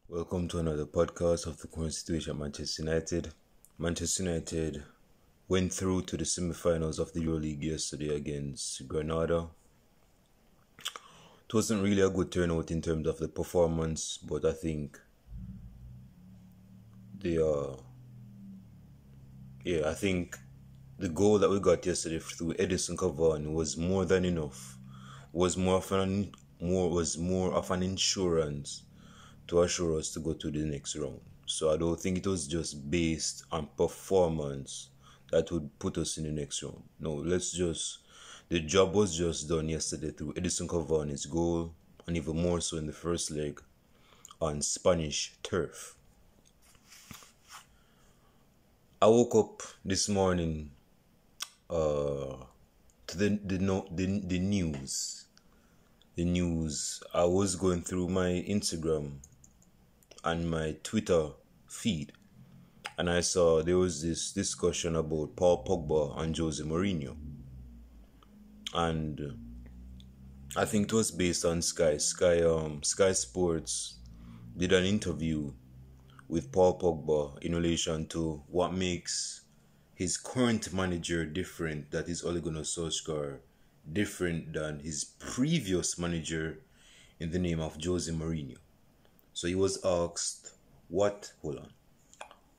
Welcome to another podcast of the current situation at Manchester United. Manchester United went through to the semi-finals of the EuroLeague yesterday against Granada. It wasn't really a good turnout in terms of the performance, but I think I think the goal that we got yesterday through Edison Cavani was more than enough. Was more of an insurance to assure us to go to the next round. So I don't think it was just based on performance that would put us in the next round. No, the job was just done yesterday through Edison Cavani's goal, and even more so in the first leg on Spanish turf. I woke up this morning to the news. The news. I was going through my Instagram and my Twitter feed, and I saw there was this discussion about Paul Pogba and Jose Mourinho, and I think it was based on Sky Sports did an interview with Paul Pogba in relation to what makes his current manager different, that is Ole Gunnar Solskjaer, different than his previous manager in the name of Jose Mourinho. So he was asked what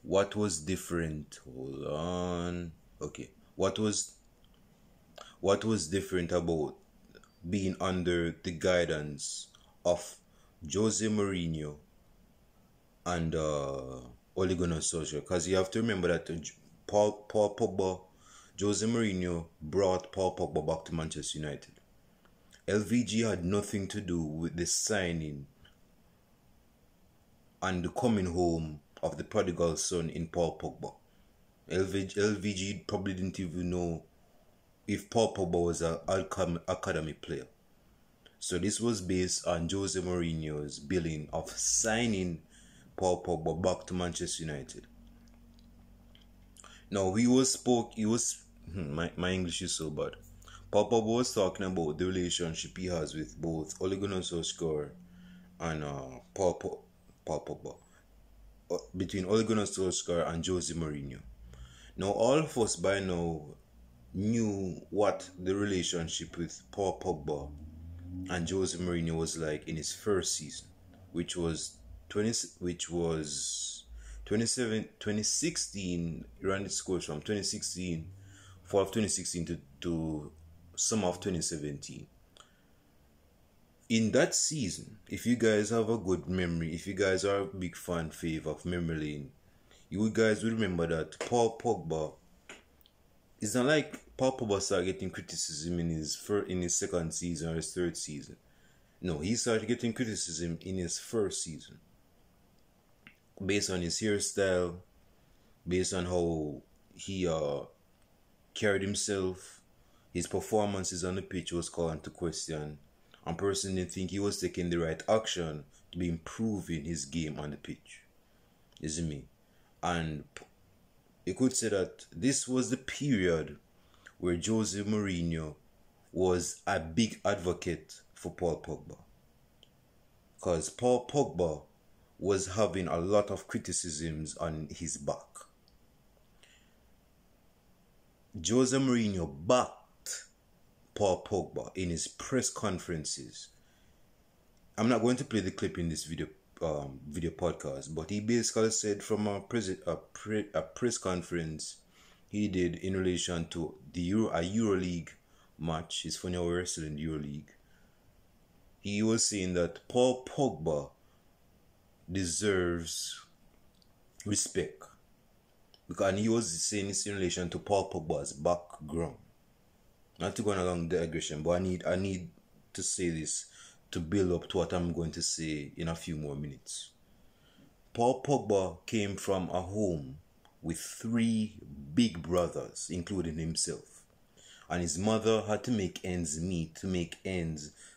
was different. What was different about being under the guidance of Jose Mourinho and Ole Gunnar Solskjaer? Because you have to remember that Paul Pogba, Jose Mourinho brought Paul Pogba back to Manchester United. LVG had nothing to do with the signing and the coming home of the prodigal son in Paul Pogba. LVG probably didn't even know if Paul Pogba was an academy player. So this was based on Jose Mourinho's billing of signing Paul Pogba back to Manchester United. Now my English is so bad. Paul Pogba was talking about the relationship he has with both Ole Gunnar Solskjaer and Paul Pogba, between Ole Gunnar Solskjaer and Jose Mourinho. Now all of us by now knew what the relationship with Paul Pogba and Jose Mourinho was like in his first season, which was 2016. He ran his course from 2016, fall of 2016 to summer of 2017. In that season, if you guys have a good memory, if you guys are a big fave of memory lane, you guys will remember that Paul Pogba, it's not like Paul Pogba started getting criticism in his second season or his third season. No, he started getting criticism in his first season, based on his hairstyle, based on how he carried himself. His performances on the pitch was called into question, and personally think he was taking the right action to be improving his game on the pitch. You see me? And you could say that this was the period where Jose Mourinho was a big advocate for Paul Pogba, because Paul Pogba was having a lot of criticisms on his back. Jose Mourinho backed Paul Pogba in his press conferences. I'm not going to play the clip in this video podcast, but he basically said from a press conference he did in relation to a EuroLeague match. It's funny how we're still in the EuroLeague. He was saying that Paul Pogba deserves respect, because he was saying this in relation to Paul Pogba's background. Not to go on a long digression, but I need to say this to build up to what I'm going to say in a few more minutes. Paul Pogba came from a home with 3 big brothers, including himself, and his mother had to make ends meet,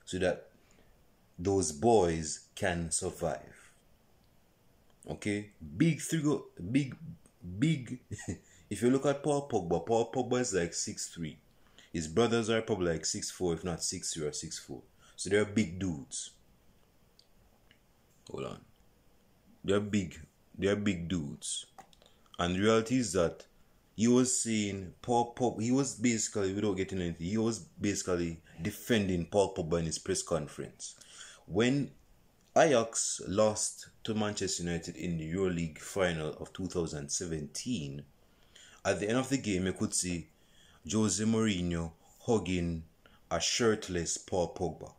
so that those boys can survive. Okay, big. If you look at Paul Pogba is like 6'3". His brothers are probably like 6'4", if not 6'3" or 6'4". So they're big dudes. Hold on. they're big dudes. And the reality is that he was saying Paul Pogba, he was basically, without getting anything, he was basically defending Paul Pogba in his press conference. When Ajax lost to Manchester United in the EuroLeague final of 2017, at the end of the game, you could see Jose Mourinho hugging a shirtless Paul Pogba.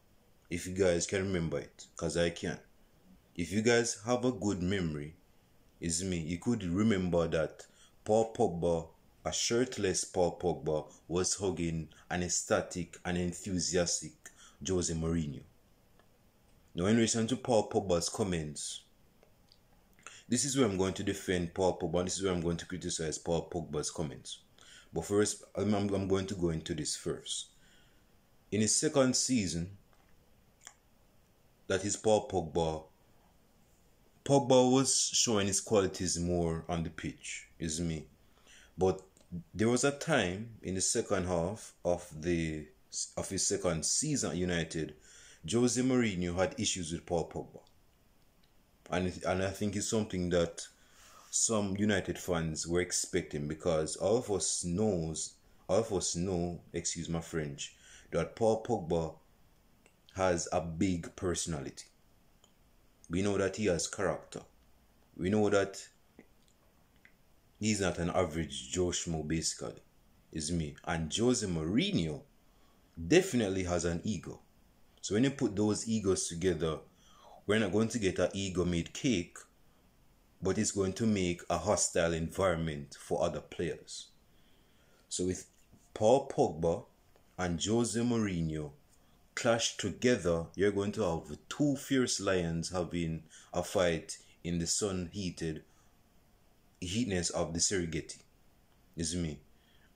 If you guys can remember it, because I can. If you guys have a good memory, it's me, you could remember that Paul Pogba, a shirtless Paul Pogba, was hugging an ecstatic and enthusiastic Jose Mourinho. Now, in relation to Paul Pogba's comments, this is where I'm going to defend Paul Pogba, and this is where I'm going to criticize Paul Pogba's comments. But first, I'm going to go into this first. In his second season, that is Paul Pogba was showing his qualities more on the pitch, is me. But there was a time in the second half of his second season at United, Jose Mourinho had issues with Paul Pogba. And I think it's something that some United fans were expecting, because all of us know, excuse my French, that Paul Pogba has a big personality. We know that he has character. We know that he's not an average Joe Schmo, basically, is me. And Jose Mourinho definitely has an ego. So when you put those egos together, we're not going to get an ego-made cake, but it's going to make a hostile environment for other players. So with Paul Pogba and Jose Mourinho clash together, you're going to have two fierce lions having a fight in the heatness of the Serengeti. Is me.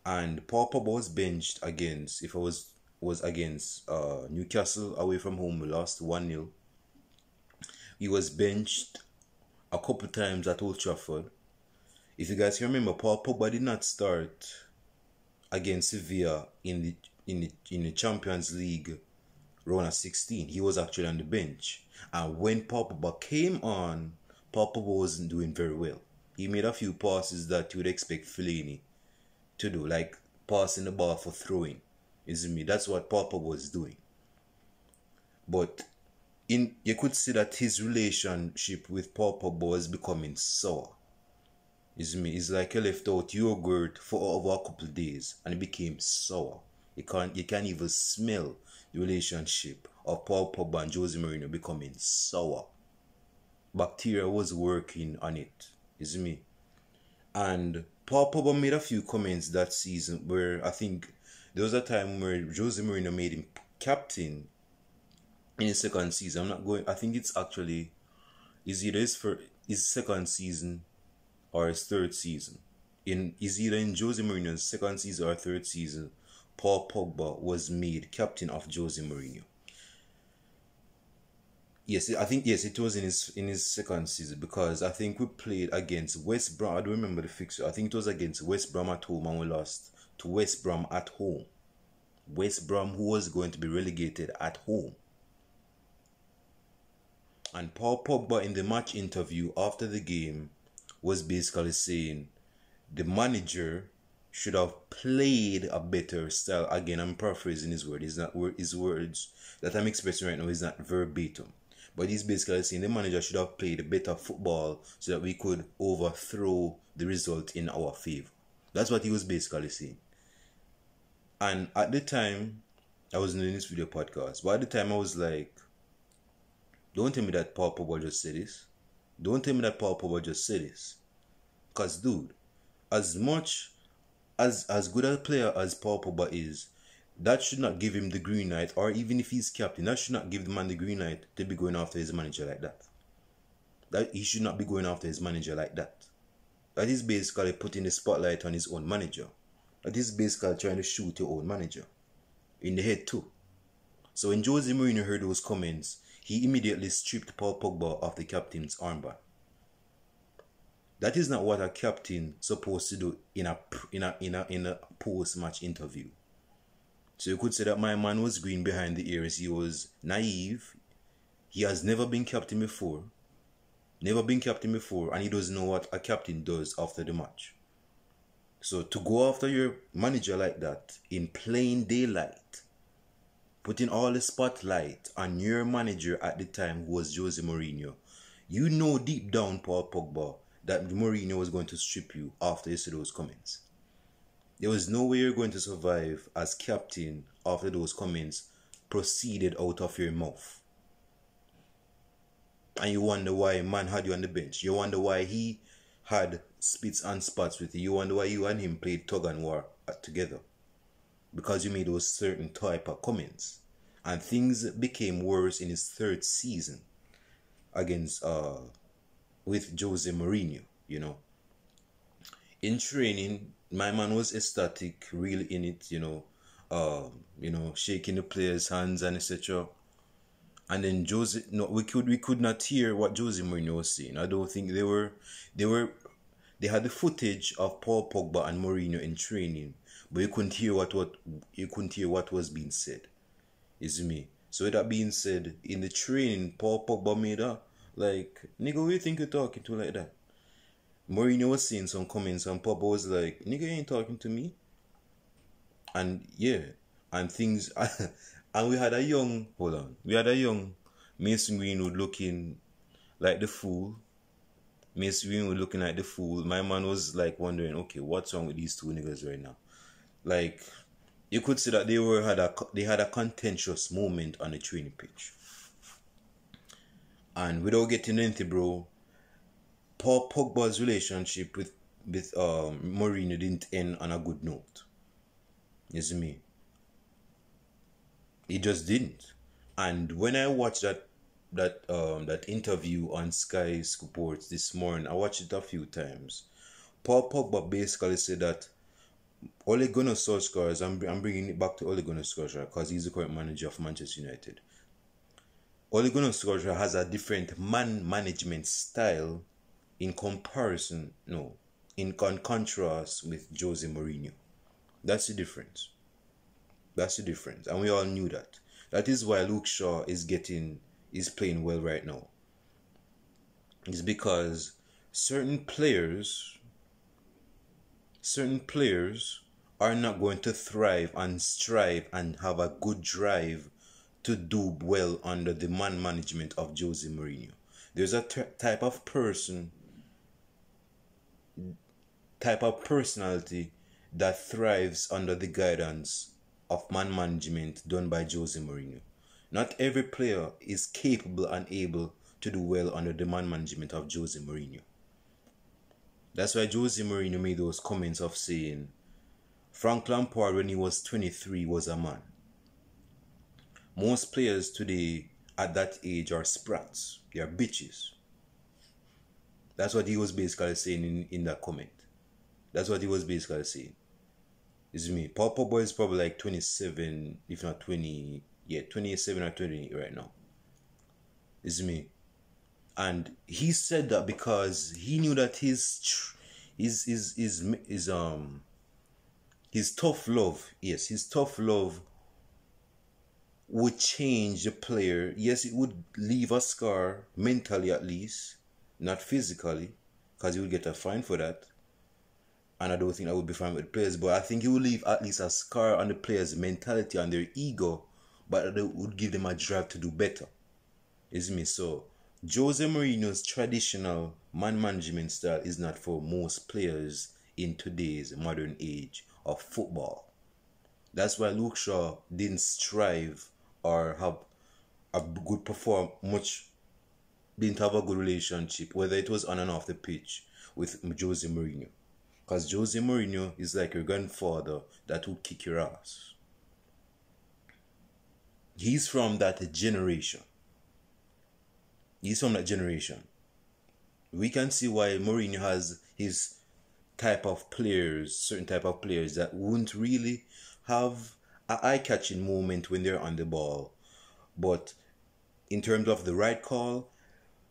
And Paul Pogba was benched against, if it was against Newcastle away from home, we lost 1-0. He was benched a couple times at Old Trafford. If you guys can remember, Paul Pogba did not start against Sevilla in the Champions League round of 16. He was actually on the bench. And when Paul Pogba came on, Paul Pogba wasn't doing very well. He made a few passes that you would expect Fellaini to do, like passing the ball for throwing. Is me. That's what Paul Pogba was doing. But you could see that his relationship with Paul Pogba was becoming sour. Is me. It's like you left out yogurt for over a couple of days and it became sour. You can't even smell the relationship of Paul Pogba and Jose Mourinho becoming sour. Bacteria was working on it. Is me. And Paul Pogba made a few comments that season where I think there was a time where Jose Mourinho made him captain in his second season. I think it's actually either his second season or his third season. Either in Jose Mourinho's second season or third season, Paul Pogba was made captain of Jose Mourinho. Yes, I think it was in his second season, because I think we played against West Brom. I don't remember the fixture. I think it was against West Brom at home and we lost to West Brom at home. West Brom, who was going to be relegated at home. And Paul Pogba in the match interview after the game was basically saying the manager should have played a better style. Again, I'm paraphrasing his word. His words that I'm expressing right now is not verbatim. But he's basically saying the manager should have played better football so that we could overthrow the result in our favor. That's what he was basically saying. And at the time, I wasn't doing this video podcast, but at the time I was like, don't tell me that Paul Pogba just said this. Don't tell me that Paul Pogba just said this. Because, dude, as much as good a player as Paul Pogba is, that should not give him the green light, or even if he's captain, that should not give the man the green light to be going after his manager like that. That he should not be going after his manager like that. That is basically putting the spotlight on his own manager. That is basically trying to shoot your own manager in the head too. So when Jose Mourinho heard those comments, he immediately stripped Paul Pogba of the captain's armband. That is not what a captain is supposed to do in a post-match interview. So you could say that my man was green behind the ears. He was naive. He has never been captain before. Never been captain before, and he doesn't know what a captain does after the match. So to go after your manager like that in plain daylight, putting all the spotlight on your manager at the time, who was Jose Mourinho, you know deep down, Paul Pogba, that Mourinho was going to strip you after you said those comments. There was no way you're going to survive as captain after those comments proceeded out of your mouth. And you wonder why man had you on the bench. You wonder why he had spits and spats with you. You wonder why you and him played tug and war together. Because you made those certain type of comments. And things became worse in his third season against with Jose Mourinho, you know. In training, my man was ecstatic, really in it, shaking the players' hands and etc. And then we could not hear what Jose Mourinho was saying. I don't think they had the footage of Paul Pogba and Mourinho in training, but you couldn't hear what was being said. Is me. So with that being said, in the training, Paul Pogba made a like, nigga, who you think you're talking to like that? Mourinho was saying some comments and Pogba was like, nigga, you ain't talking to me. And yeah, and things and we had a young Mason Greenwood looking like the fool. Mason Greenwood looking like the fool. My man was like wondering, okay, what's wrong with these two niggas right now? Like, you could see that they had a contentious moment on the training pitch. And without getting into, bro, Paul Pogba's relationship with Mourinho didn't end on a good note. You see me? It just didn't. And when I watched that interview on Sky Sports this morning, I watched it a few times. Paul Pogba basically said that Ole Gunnar Solskjaer, I'm bringing it back to Ole Gunnar Solskjaer because he's the current manager of Manchester United. Ole Gunnar Solskjaer has a different management style in contrast with Jose Mourinho. That's the difference. And we all knew that. That is why Luke Shaw is playing well right now. It's because certain players are not going to thrive and strive and have a good drive to do well under the management of Jose Mourinho. There's a type of personality that thrives under the guidance of management done by Jose Mourinho. Not every player is capable and able to do well under the management of Jose Mourinho. That's why Jose Mourinho made those comments of saying Frank Lampard when he was 23 was a man. Most players today at that age are sprats. They are bitches. That's what he was basically saying in that comment. That's what he was basically saying. It's me. Paul Pogba is probably like 27, if not 20. Yeah, 27 or 28 right now. It's me. And he said that because he knew that his tough love would change the player. Yes, it would leave a scar, mentally at least, not physically, because he would get a fine for that. And I don't think that would be fine with the players, but I think he would leave at least a scar on the players' mentality and their ego, but it would give them a drive to do better. Is me. So Jose Mourinho's traditional management style is not for most players in today's modern age of football. That's why Luke Shaw didn't strive or have a good didn't have a good relationship, whether it was on and off the pitch, with Jose Mourinho. Because Jose Mourinho is like your grandfather that would kick your ass. He's from that generation. We can see why Mourinho has his certain type of players that wouldn't really have an eye-catching moment when they're on the ball. But in terms of the right call,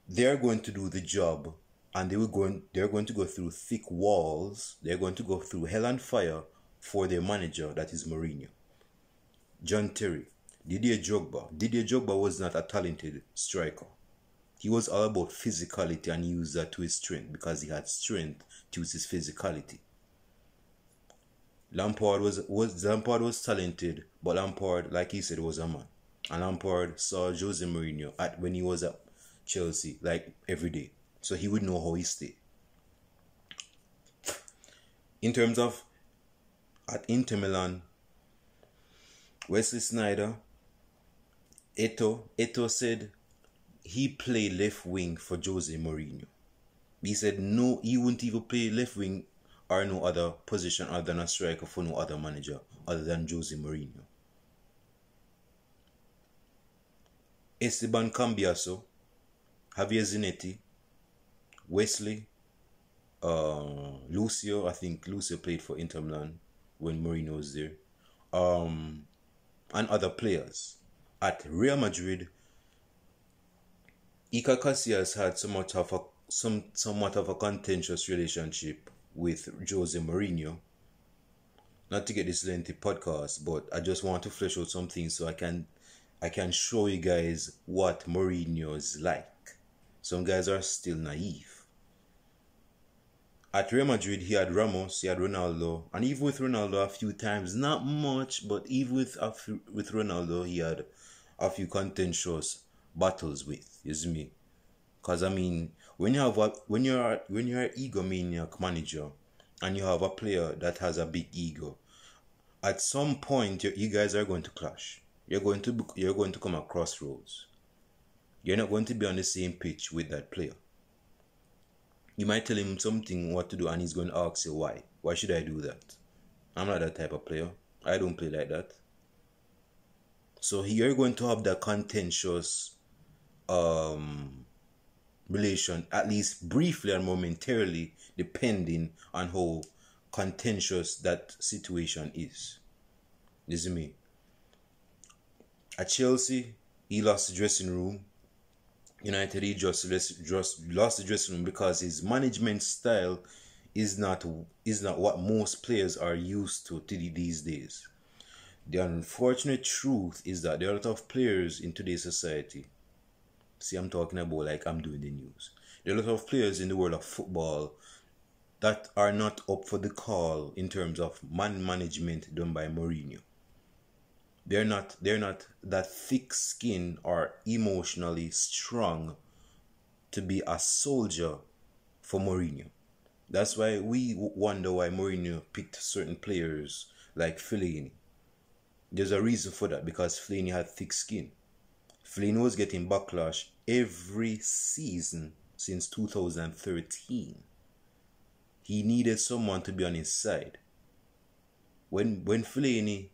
they're going to do the job, and they're going to go through thick walls. They're going to go through hell and fire for their manager, that is Mourinho. John Terry, Didier Drogba was not a talented striker. He was all about physicality and he used that to his strength because he had strength to use his physicality. Lampard was talented, but Lampard, like he said, was a man. And Lampard saw Jose Mourinho when he was at Chelsea, like every day. So he would know how he stayed. In terms of at Inter Milan, Wesley Sneijder, Eto'o said he played left wing for Jose Mourinho. He said no, he wouldn't even play left wing or no other position other than a striker for no other manager other than Jose Mourinho. Esteban Cambiaso, Javier Zanetti, Wesley, Lucio. I think Lucio played for Inter Milan when Mourinho was there, and other players. At Real Madrid, Iker Casillas had somewhat of a contentious relationship with Jose Mourinho. Not to get this lengthy podcast, but I just want to flesh out some things so I can show you guys what Mourinho is like. Some guys are still naive. At Real Madrid, he had Ramos, he had Ronaldo, and even with Ronaldo a few times, not much, but even with Ronaldo, he had a few contentious battles with, you see me? Because I mean, when you're an egomaniac manager and you have a player that has a big ego, at some point you guys are going to clash. You're going to come at crossroads. You're not going to be on the same pitch with that player. You might tell him something what to do and he's going to ask you why. Why should I do that? I'm not that type of player. I don't play like that. So you're going to have that contentious relation, at least briefly and momentarily, depending on how contentious that situation is. You see me? At Chelsea, he lost the dressing room. United, he just lost the dressing room because his management style is not what most players are used to these days. The unfortunate truth is that there are a lot of players in today's society. See, I'm talking about like I'm doing the news. There are a lot of players in the world of football that are not up for the call in terms of management done by Mourinho. They're not that thick-skinned or emotionally strong to be a soldier for Mourinho. That's why we wonder why Mourinho picked certain players like Fellaini. There's a reason for that, because Fellaini had thick skin. Fellaini was getting backlash every season since 2013. He needed someone to be on his side. When Fellaini,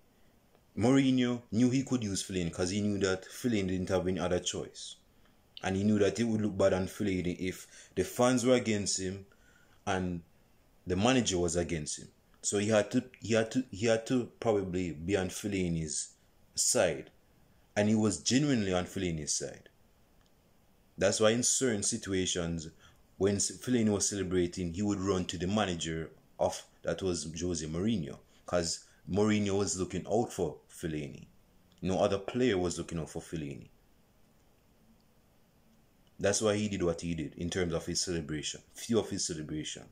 Mourinho knew he could use Fellaini because he knew that Fellaini didn't have any other choice. And he knew that it would look bad on Fellaini if the fans were against him and the manager was against him. So he had to probably be on Fellaini's side. And he was genuinely on Fellaini's side. That's why in certain situations, when Fellaini was celebrating, he would run to the manager that was Jose Mourinho, because Mourinho was looking out for Fellaini. No other player was looking out for Fellaini. That's why he did what he did in terms of his celebration. Few of his celebration.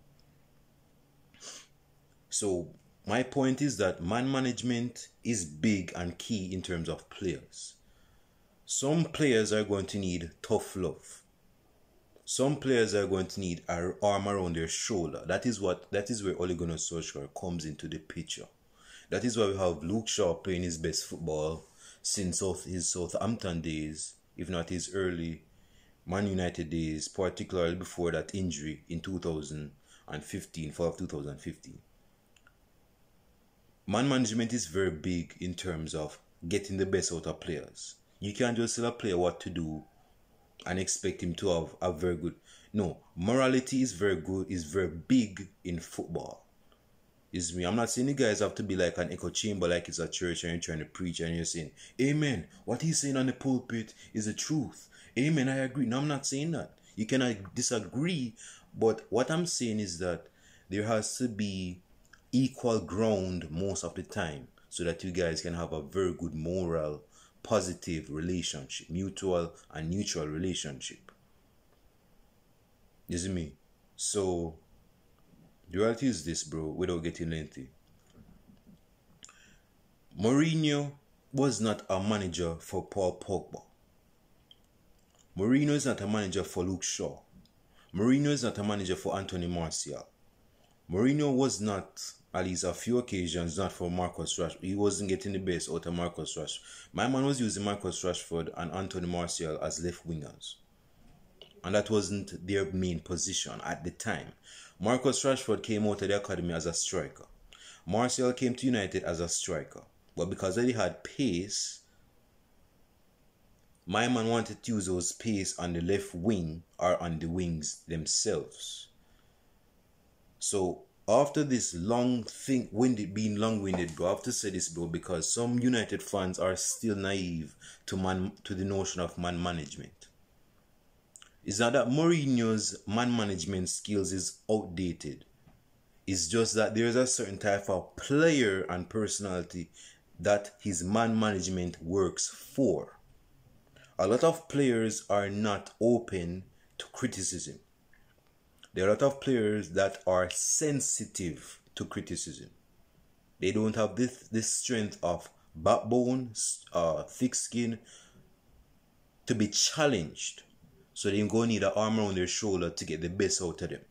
So my point is that man management is big and key in terms of players. Some players are going to need tough love. Some players are going to need an arm around their shoulder. That is where Ole Gunnar Solskjaer comes into the picture. That is why we have Luke Shaw playing his best football since his Southampton days, if not his early Man United days, particularly before that injury in 2015, fall of 2015. Man management is very big in terms of getting the best out of players. You can't just tell a player what to do and expect him to have a very good... No, morality is very good, is very big in football. Is me. I'm not saying you guys have to be like an echo chamber, like it's a church and you're trying to preach and you're saying, Amen, what he's saying on the pulpit is the truth. Amen, I agree. No, I'm not saying that. You cannot disagree, but what I'm saying is that there has to be equal ground most of the time so that you guys can have a very good moral, positive relationship, mutual and neutral relationship. You see me? So the reality is this, bro, without getting lengthy. Mourinho was not a manager for Paul Pogba. Mourinho is not a manager for Luke Shaw. Mourinho is not a manager for Anthony Martial. Mourinho was not, at least a few occasions, not for Marcus Rashford. He wasn't getting the best out of Marcus Rashford. My man was using Marcus Rashford and Anthony Martial as left wingers. And that wasn't their main position at the time. Marcus Rashford came out of the academy as a striker. Martial came to United as a striker. But because they had pace, my man wanted to use those pace on the left wing or on the wings themselves. So after this being long-winded, bro, I have to say this, bro, because some United fans are still naive to the notion of man management. It's not that Mourinho's man management skills is outdated. It's just that there's a certain type of player and personality that his man management works for. A lot of players are not open to criticism. There are a lot of players that are sensitive to criticism. They don't have this strength of backbone, thick skin to be challenged. So they're going to need an arm around their shoulder to get the best out of them.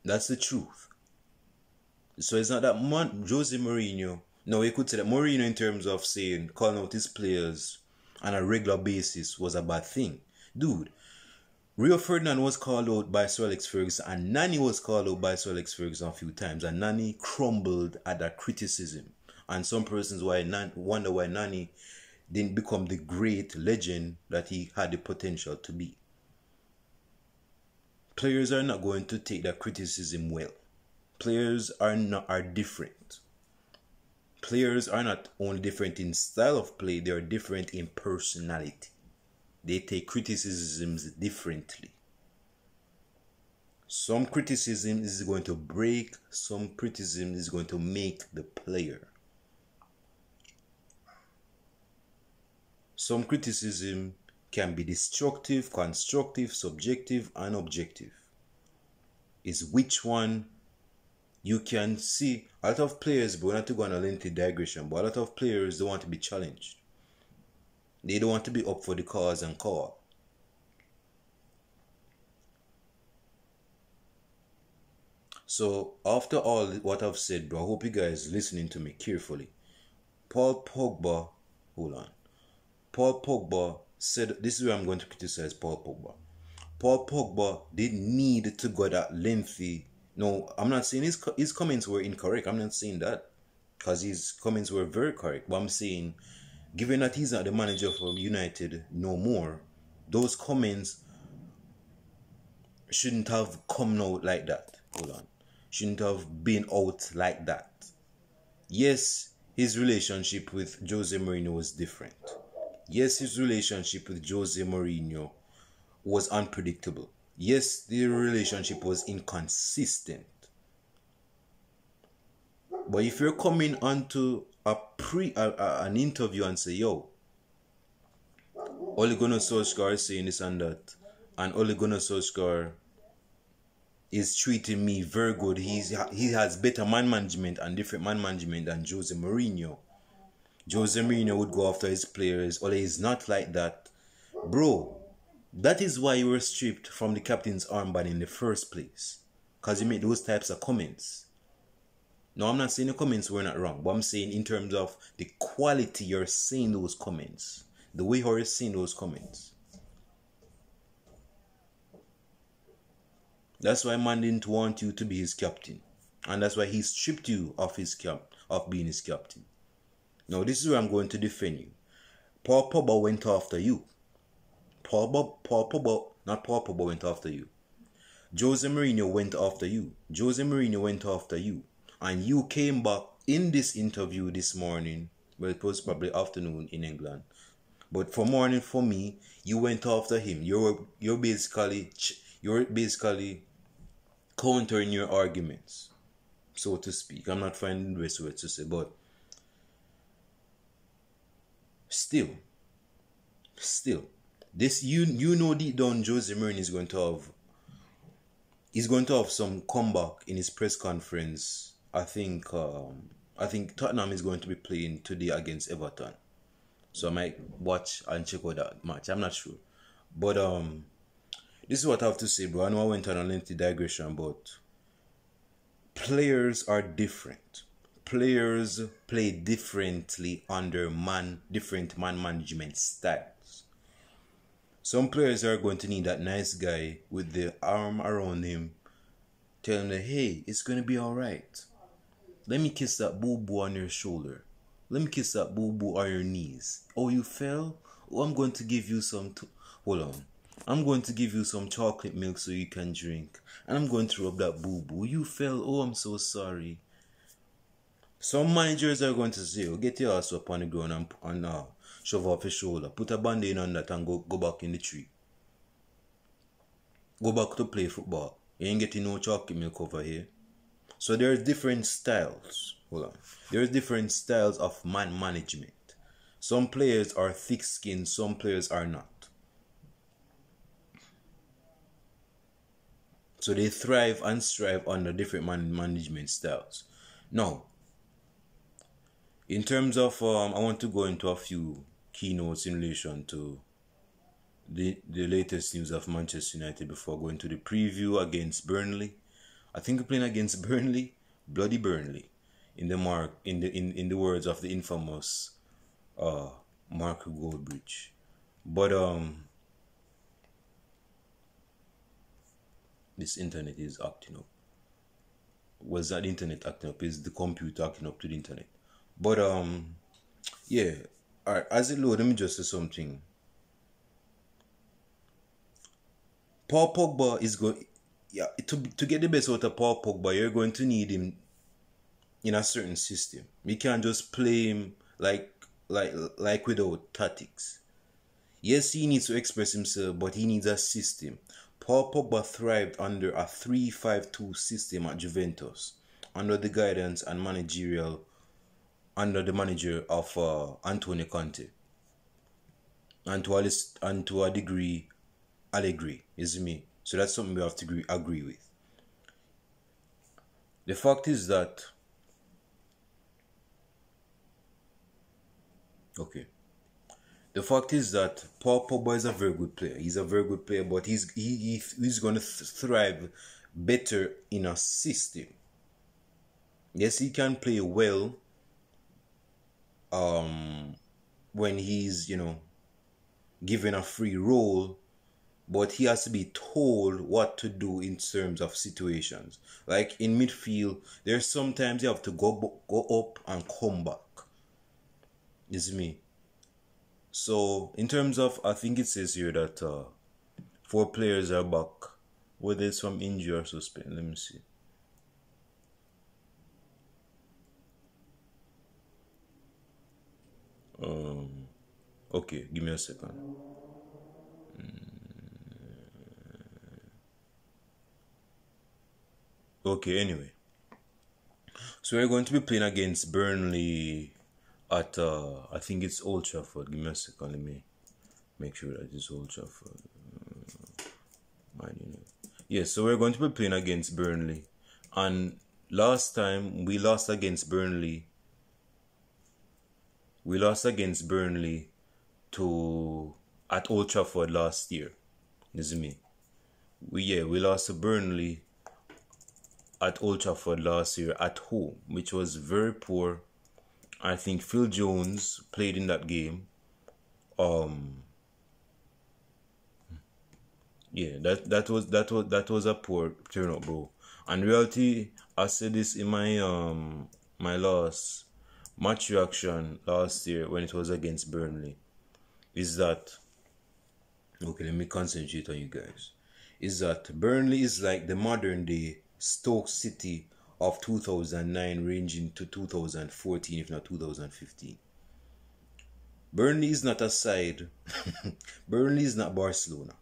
That's the truth. So it's not that Jose Mourinho. No, we could say that Mourinho, in terms of saying calling out his players on a regular basis, was a bad thing. Dude, Rio Ferdinand was called out by Sir Alex Ferguson, and Nani was called out by Sir Alex Ferguson a few times, and Nani crumbled at that criticism. And some persons wonder why Nani didn't become the great legend that he had the potential to be. Players are not going to take that criticism well. Players are different. Players are not only different in style of play, they are different in personality. They take criticisms differently. Some criticism is going to break, some criticism is going to make the player. Some criticism can be destructive, constructive, subjective, and objective. It's which one you can see. A lot of players, but we're not to go on a lengthy digression, but a lot of players don't want to be challenged. They don't want to be up for the cause and call. So after all what I've said, bro, I hope you guys listening to me carefully. Paul Pogba said, this is where I'm going to criticize Paul Pogba. Paul Pogba didn't need to go that lengthy. No, I'm not saying his comments were incorrect. I'm not saying that, because his comments were very correct. But I'm saying, given that he's not the manager for United no more, those comments shouldn't have come out like that. Shouldn't have been out like that. Yes, his relationship with Jose Mourinho was different. Yes, his relationship with Jose Mourinho was unpredictable. Yes, the relationship was inconsistent. But if you're coming onto an interview and say, yo, Ole Gunnar Solskjaer is saying this and that, and Ole Gunnar Solskjaer is treating me very good. He has better man management and different man management than Jose Mourinho. Jose Mourinho would go after his players. Ole is not like that. Bro, that is why you were stripped from the captain's armband in the first place. Because you made those types of comments. No, I'm not saying the comments were not wrong. But I'm saying in terms of the quality you're saying those comments. The way you're saying those comments. That's why man didn't want you to be his captain. And that's why he stripped you of being his captain. Now this is where I'm going to defend you. Paul Pogba went after you. Paul Pogba went after you. Jose Mourinho went after you. Jose Mourinho went after you. And you came back in this interview this morning. Well, it was probably afternoon in England. But for morning for me, you went after him. You're basically countering your arguments, so to speak. I'm not finding the best words to say, but still, Still, this you know deep down Jose Mourinho is going to have some comeback in his press conference. I think Tottenham is going to be playing today against Everton. So I might watch and check out that match. I'm not sure. But this is what I have to say, bro. I know I went on a lengthy digression, but players are different. Players play differently under different man management styles. Some players are going to need that nice guy with the arm around him, telling them, hey, it's going to be alright. Let me kiss that boo-boo on your shoulder. Let me kiss that boo-boo on your knees. Oh, you fell? Oh, I'm going to give you some... Hold on. I'm going to give you some chocolate milk so you can drink. And I'm going to rub that boo-boo. You fell? Oh, I'm so sorry. Some managers are going to say, oh, get your ass up on the ground and shove off your shoulder. Put a band-aid on that and go back in the tree. Go back to play football. You ain't getting no chocolate milk over here. So there's different styles. Hold on. There's different styles of man management. Some players are thick-skinned, some players are not. So they thrive and strive under different management styles. Now, in terms of, I want to go into a few keynotes in relation to the latest news of Manchester United before going to the preview against Burnley. I think we're playing against Burnley, bloody Burnley, in the words of the infamous Mark Goldbridge. But this internet is acting up. Was that the internet acting up? Is the computer acting up to the internet? But yeah. Alright, as it loads, let me just say something. Paul Pogba is going... Yeah, to get the best out of Paul Pogba, you're going to need him in a certain system. You can't just play him like without tactics. Yes, he needs to express himself, but he needs a system. Paul Pogba thrived under a 3-5-2 system at Juventus, under the guidance and under the manager of Antonio Conte, and to a degree, Allegri, is me. So that's something we have to agree with. The fact is that, okay, the fact is that Paul Pogba is a very good player. He's a very good player, but he's going to thrive better in a system. Yes, he can play well when he's, given a free role, but he has to be told what to do in terms of situations. Like in midfield, there's sometimes you have to go up and come back. Is me. So in terms of, I think it says here that 4 players are back, whether it's from injury or suspend. Let me see. Okay, give me a second. Okay, anyway. So we're going to be playing against Burnley at, I think it's Old Trafford. Give me a second, let me make sure that it's Old Trafford. Yes, so we're going to be playing against Burnley. And last time, we lost against Burnley. We lost against Burnley at Old Trafford last year. This is me. We lost to Burnley at Old Trafford last year at home, which was very poor. I think Phil Jones played in that game. Yeah, that was a poor turnout, bro. And in reality, I said this in my last match reaction last year when it was against Burnley, is that, okay, let me concentrate on you guys, is that Burnley is like the modern day Stoke City of 2009 ranging to 2014, if not 2015. Burnley is not a side. Burnley is not Barcelona.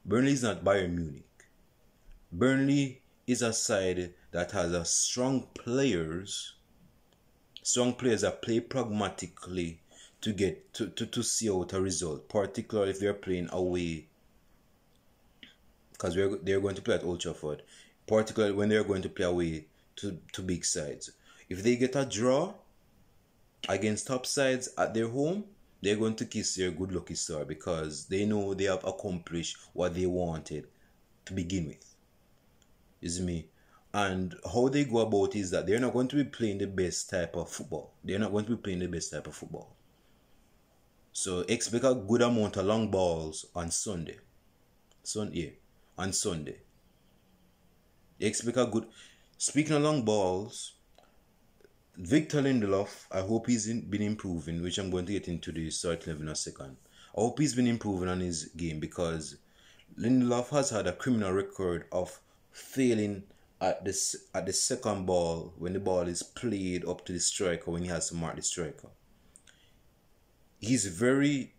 Burnley is not Bayern Munich. Burnley is a side that has a strong players that play pragmatically to get to see out a result, particularly if they're playing away, because they're going to play at Old Trafford, particularly when they're going to play away to big sides. If they get a draw against top sides at their home, they're going to kiss their good lucky star, because they know they have accomplished what they wanted to begin with. Is me. And how they go about is that they're not going to be playing the best type of football. They're not going to be playing the best type of football. So expect a good amount of long balls on Sunday. On Sunday. Expect a good... Speaking of long balls, Victor Lindelof, I hope he's been improving, which I'm going to get into the start 11 in a second. I hope he's been improving on his game, because Lindelof has had a criminal record of failing at the second ball when the ball is played up to the striker, when he has to mark the striker. He's very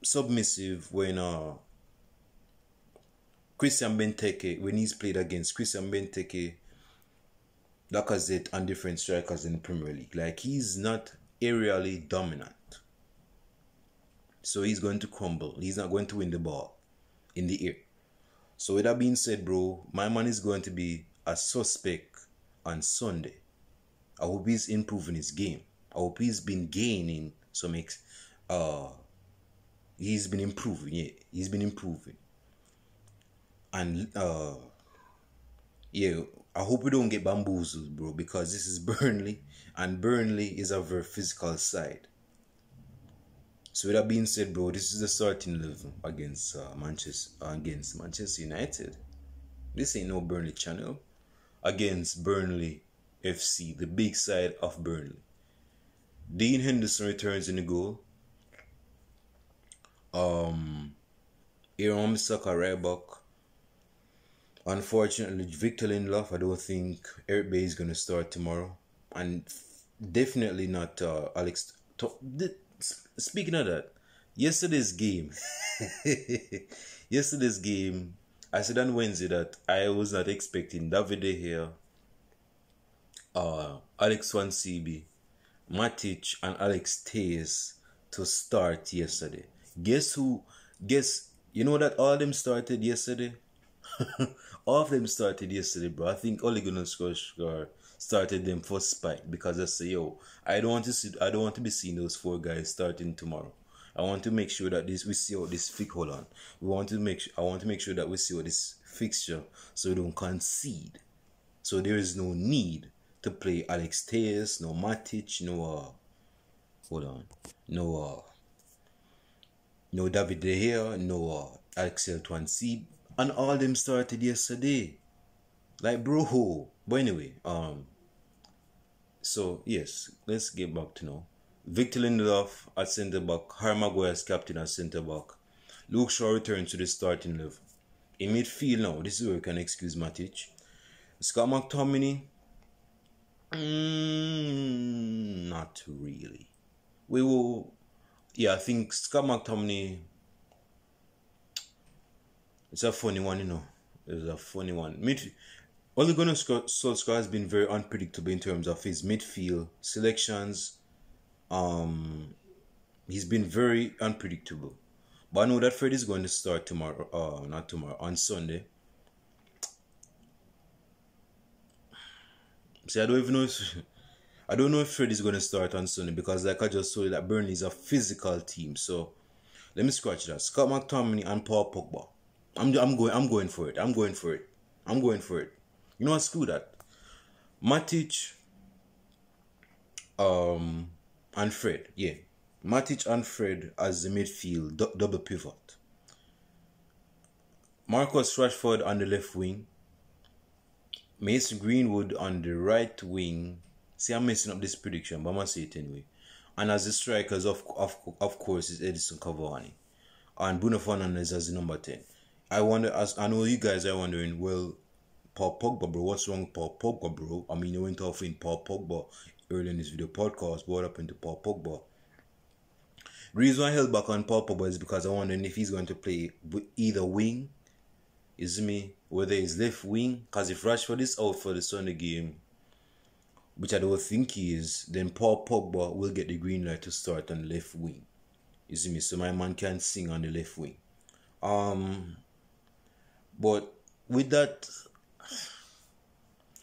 submissive when Christian Benteke, when he's played against Christian Benteke, Lacazette, and different strikers in the Premier League. Like, he's not aerially dominant. So he's going to crumble. He's not going to win the ball in the air. So with that being said, bro, my man is going to be a suspect on Sunday. I hope he's improving his game. I hope he's been gaining some he's been improving. Yeah, he's been improving. And yeah, I hope we don't get bamboozled, bro, because this is Burnley, and Burnley is a very physical side. So with that being said, bro, this is the starting 11 against Manchester United. This ain't no Burnley channel. Against Burnley FC, the big side of Burnley. Dean Henderson returns in the goal. Aaron Wan-Bissaka right back. Unfortunately, Victor Lindelof, I don't think Eric Bay is going to start tomorrow. And definitely not Alex... Speaking of that, yesterday's game, I said on Wednesday that I was not expecting David De Gea, Alex Swansea, Matic, and Alex Telles to start yesterday. Guess who? You know that all of them started yesterday? All of them started yesterday, bro. I think Ole Gunnar Solskjaer started them for spite, because I say, yo, I don't want to be seeing those 4 guys starting tomorrow. I want to make sure that we see how this hold on. I want to make sure that we see how this fixture, so we don't concede. So there is no need to play Alex Telles, no Matic, no David De Gea, no Axel Swansea, and all them started yesterday. Like, bro. But anyway, so yes, let's get back to now. Victor Lindelof at centre back, Harry Maguire as captain at centre back. Luke Shaw returns to the starting level. In midfield now, this is where you can excuse Matic. Scott McTominay, not really. I think Scott McTominay, it's a funny one, you know. It's a funny one. Ole Gunnar Solskjaer has been very unpredictable in terms of his midfield selections. He's been very unpredictable. But I know that Fred is going to start tomorrow. Not tomorrow, on Sunday. See, I don't know if Fred is going to start on Sunday, because like I just told you, that Burnley is a physical team. So let me scratch that. Scott McTominay and Paul Pogba. I'm going for it. You know what? Screw that. Matic, and Fred. Yeah, Matic and Fred as the midfield double pivot. Marcus Rashford on the left wing. Mason Greenwood on the right wing. See, I'm messing up this prediction, but I'm gonna say it anyway. And as the strikers, of course, is Edison Cavani, and Bruno Fernandes as the number 10. I know you guys are wondering, well, Paul Pogba, bro, what's wrong with Paul Pogba, bro? I mean, you went off in Paul Pogba earlier in this video podcast. What happened to Paul Pogba? The reason I held back on Paul Pogba is because I'm wondering if he's going to play either wing, whether it's left wing, because if Rashford is out for the Sunday game, which I don't think he is, then Paul Pogba will get the green light to start on the left wing. You see me? So my man can sing on the left wing. But with that,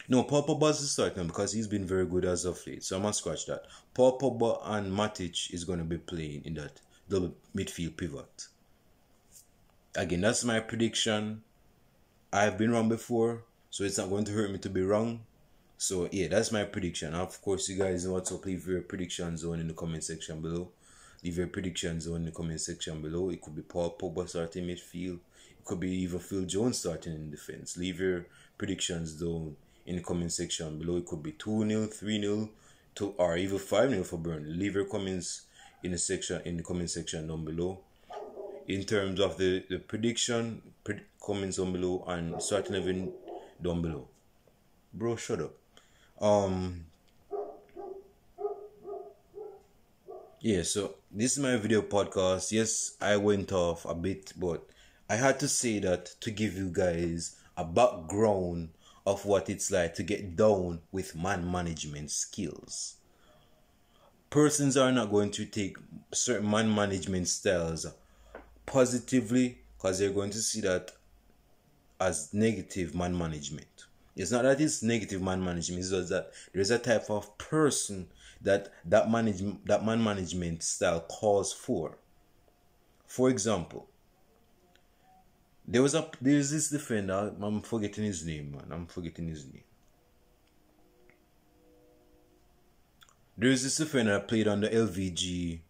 no, Paul Pogba is starting because he's been very good as of late. So I'm gonna scratch that. Paul Pogba and Matic is gonna be playing in that double midfield pivot. Again, that's my prediction. I've been wrong before, so it's not going to hurt me to be wrong. So yeah, that's my prediction. Of course, you guys know what to leave your prediction zone in the comment section below. Leave your prediction zone in the comment section below. It could be Paul Pogba starting midfield. It could be even Phil Jones starting in defense. Leave your predictions down in the comment section below. It could be 2-0, 3-0, or even 5-0 for Burnley. Leave your comments in the comment section down below. In terms of the prediction, comments down below, and starting 11 down below. Bro, shut up. Yeah, so this is my video podcast. Yes, I went off a bit, but I had to say that to give you guys a background of what it's like to get down with man management skills. Persons are not going to take certain man management styles positively because they're going to see that as negative man management. It's not that it's negative man management, it's just that there's a type of person that man management style calls for. For example, there's this defender, I'm forgetting his name, man. There's this defender that played on the LVG.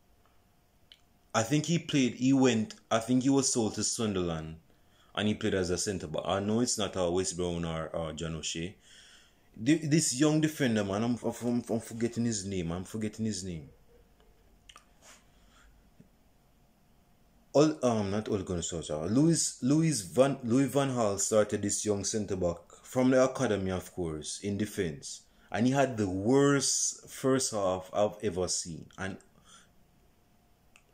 I think he was sold to Sunderland and he played as a centre back. I know it's not West Brown or John O'Shea. This young defender, man, I'm forgetting his name. Not Ole Gunnar Solskjaer. Louis van Gaal started this young centre back from the academy, of course, in defence, and he had the worst first half I've ever seen. And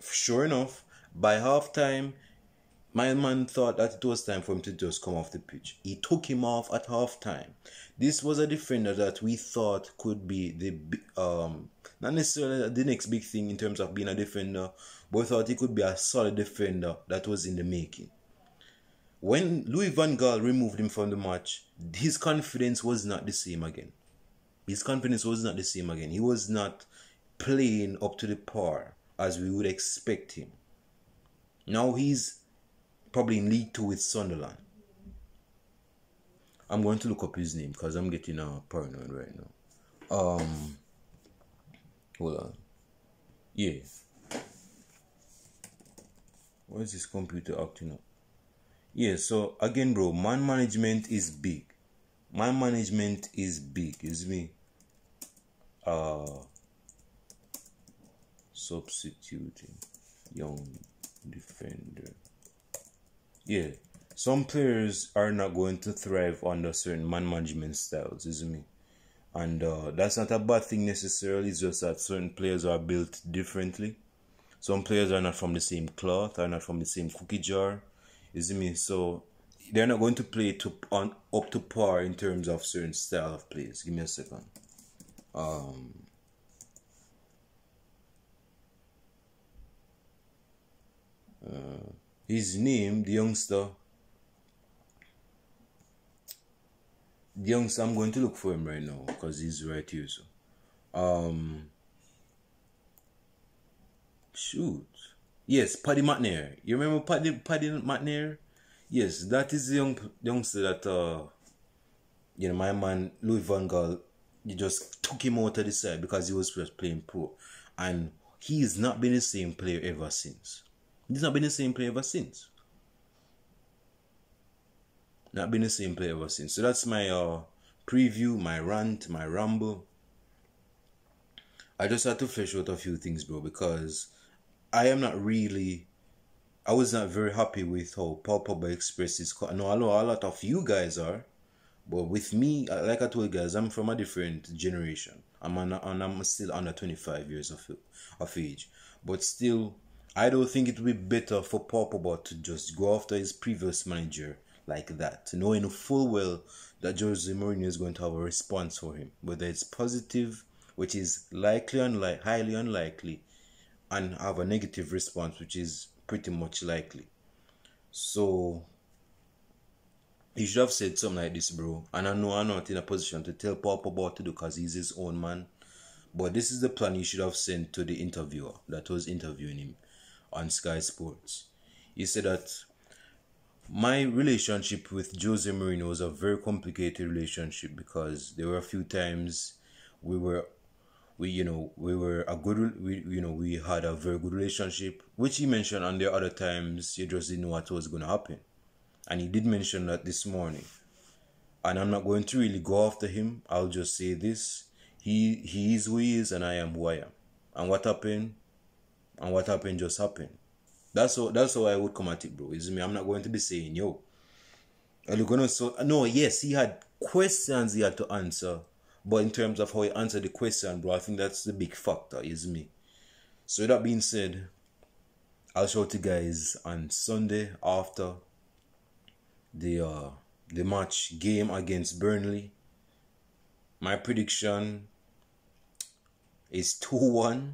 sure enough, by half time, my man thought that it was time for him to just come off the pitch. He took him off at half time. This was a defender that we thought could be the not necessarily the next big thing in terms of being a defender, but we thought he could be a solid defender that was in the making. When Louis van Gaal removed him from the match, his confidence was not the same again. He was not playing up to the par as we would expect him. Now he's probably in League 2 with Sunderland. I'm going to look up his name because I'm getting paranoid right now. Hold on. Yeah. Why is this computer acting up? Yeah, so again, bro, man management is big. Is me. Substituting young defender. Yeah, some players are not going to thrive under certain man management styles, isn't me? And that's not a bad thing necessarily. It's just that certain players are built differently. Some players are not from the same cloth, are not from the same cookie jar, isn't me? So they're not going to play up to par in terms of certain style of plays. Give me a second. His name, the youngster, I'm going to look for him right now because he's right here. So, shoot, yes, Paddy McNair. You remember Paddy McNair? Yes, that is the youngster that my man Louis van Gaal, you just took him out of the side because he was just playing pro, and he's not been the same player ever since. Not been the same player ever since. So that's my preview, my rant, my ramble. I just had to flesh out a few things, bro, because I was not very happy with how Paul Pogba expressed his. I know a lot of you guys are, but with me, like I told you guys, I'm from a different generation. I'm still under 25 years of age, but still, I don't think it would be better for Paul Pogba to just go after his previous manager like that, knowing full well that Jose Mourinho is going to have a response for him, whether it's positive, which is highly unlikely, and have a negative response, which is pretty much likely. So he should have said something like this, bro. And I know I'm not in a position to tell Pogba what to do because he's his own man. But this is the plan he should have sent to the interviewer that was interviewing him on Sky Sports. He said that my relationship with Jose Mourinho was a very complicated relationship because there were a few times we had a very good relationship, which he mentioned, and there are other times you just didn't know what was going to happen. And he did mention that this morning. And I'm not going to really go after him. I'll just say this. He is who he is and I am who I am. And what happened just happened. That's how I would come at it, bro. Is me. I'm not going to be saying, yo, are you gonna no, yes, he had questions he had to answer. But in terms of how he answered the question, bro, I think that's the big factor, is me. So with that being said, I'll show you guys on Sunday after the match game against Burnley. My prediction is 2-1.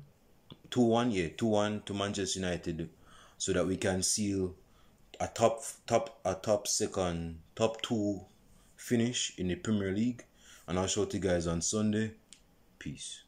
2-1 to Manchester United, so that we can seal a top two finish in the Premier League. And I'll show you guys on Sunday. Peace.